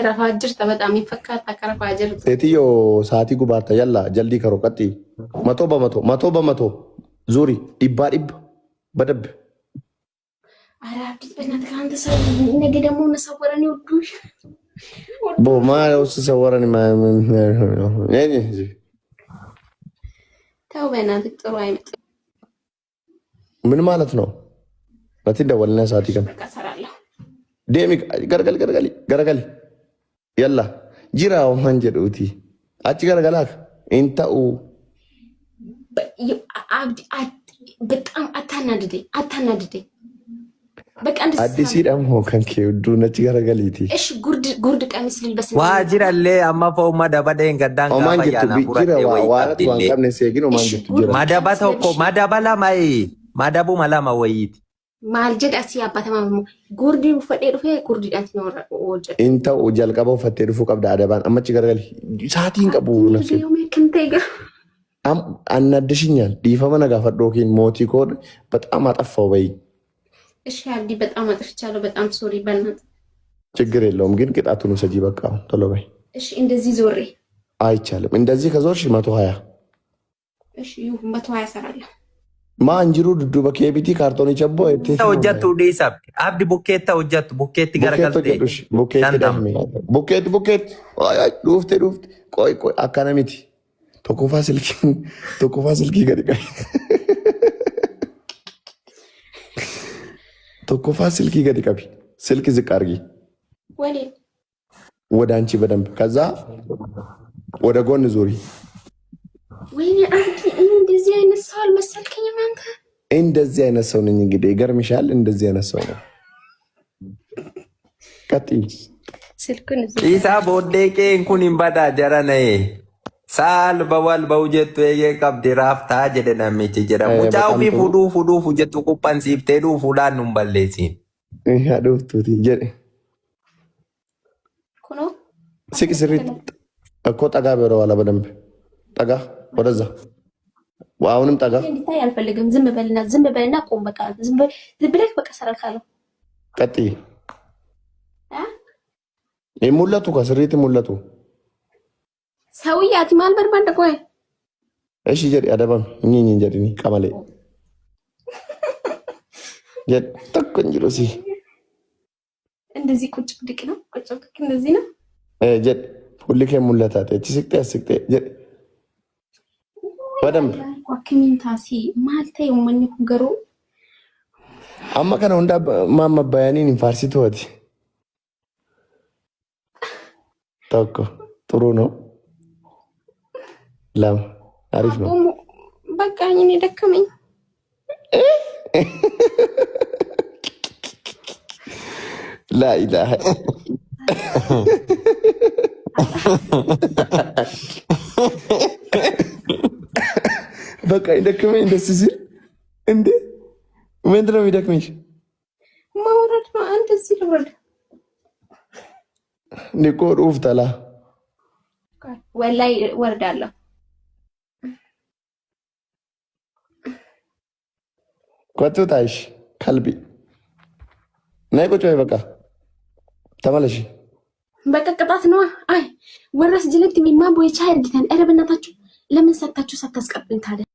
ረፋጅር በጣም ይፈካል ተከረፋጅር ሴትዮ ሰዓቲ ጉባታ ያላ ጀልዲ ከሮ ቀጢ መቶ በመቶ ዙሪ ዲባ ዲብ በደብ ኧረ አብዲት በእናትህ ከአንተ ሰው ነገ ደግሞ መሰወረን ይወዱሽ ቦማ ውስጥ ሰወረን ተው በእናትህ ጥሩ አይመጣም። ምን ማለት ነው? ለቲ ደወልና ሰዓቲ ቀን በቃ እሰራለሁ። ዴሚ ገረገል ያላ ጅራው ማንጀዱቲ አጭ ገረገላክ እንታው በጣም አታናድደኝ። በቃ አዲስ ደግሞ ከንኬ ውዱ ነጭ ገረገሊቲ እሺ ጉርድ ቀሚስ ልልበስ ዋጅራሌ አማፈው ማዳባደን ገዳን ጋፋያና ፉራቴ ዋራት ዋንቀምነ ሴጊኖ ማንጀቱ ጅራ ማዳባተው እኮ ማዳባላ ማይ ማዳቡ ማላማ ወይት ማልጀድ አሲ አባተማሙ ጉርዲ ፈዴ ዱፌ ጉርዲ ዳት ነው ወጀ እንታው ጀልቀባው ፈቴ ዱፉ ቀብዳ አደባን አመጭ ገረገሊ ሰዓቲን ቀቡ ነፍሴ አናደሽኛል ዲፈመ ነጋፈዶኪን ሞቲ ኮድ በጣም አጠፋው በይ። እሺ አብዲ በጣም አጥፍቻለሁ። በጣም ሶሪ በእናትህ ችግር የለውም ግን ቅጣቱን ውሰጂ በቃ ቶሎ በይ። እሺ እንደዚህ ዞሬ አይቻልም። እንደዚህ ከዞርሽ 120 እሺ 120 ሰራለሁ። ማንጅሩ ዱዱ በኬቢቲ ካርቶን ይቸቦ እቴ ወጀቱ ዲሳብ አብዲ ቡኬታ ወጀቱ ቡኬት ገረገልቴ ቡኬት አይ ዱፍቴ ቆይ አካናሚቲ ቶኮፋ ስልኪ ገሪቃ ቶኮፋ ስልኪ ገሪቃቢ ስልክ ዝቅ አርጊ ወደ አንቺ በደንብ ከዛ ወደ ጎን ዙሪ። ወይኔ አንቺ እንደዚህ አይነት ሰው አልመሰልከኝም አንተ። እንደዚህ አይነት ሰው ነኝ እንግዲህ ይገርምሻል። እንደዚህ አይነት ሰው ነው። ቀጥይ ስልኩን ኢሳ ቦዴቄ እንኩን ይምባዳ ጀራነይ ሳል በዋል በውጀቱ የቀብዲ ራፍታ ጀደናሚች ጀራ ሙጫው ፊ ፉዱ ፉጀቱ ቁፓን ሲፍቴዱ ፉላን ኑምበሌሲን ያዱፍቱቲ ጀደ ኩኖ ሲክስሪት እኮ ጠጋ በረው አለ በደንብ ጠጋ ወደዛ አሁንም ጠጋ እንዲታይ አልፈልግም። ዝም በልና ቆም በቃ ዝም ብለህ በቃ ሰራካለሁ። ቀጥይ ሙለቱ ከስሪት ሙለቱ ሰውዬ አቲማል በርባንደ ቆይ እሺ ጀዲ አደባም እኚኝ ጀዲኒ ቀመሌ ጀድ ተቆንጅሎሲ እንደዚህ ቁጭ ብድቅ ነው ቁጭ ብድቅ እንደዚህ ነው ጀድ ሁልከ ሙለታተ እቺ ስቅቴ ጀድ በደንብ ዋክሚንታሲ ማልተ የመኝ ኩገሩ አማ ከነው እንዳ ማማባያኒን ኢንፋርሲቱ ወዲ ታውቆ ጥሩ ነው። ለም አሪፍ ነው። በቃ እኔ ደከመኝ። ላ ኢላሃ በቃ ይደክመኝ ደስ ሲል እንዴ ምንድነው የሚደክመሽ? ማውረድ ነው። አንተ እዚህ ልወርድ ኒኮር ኡፍተላ ወላይ ወርዳለሁ። ቆጥታሽ ከልቢ ናይ ቁጭ በይ በቃ ተመለሽ። በቃ ቅጣት ነው። አይ ወራስ ጅለት ሚማ ቦይቻ ያርግታን። ኧረ በእናታችሁ ለምን ሰጣችሁ ሳታስቀብኝ ታዲያ?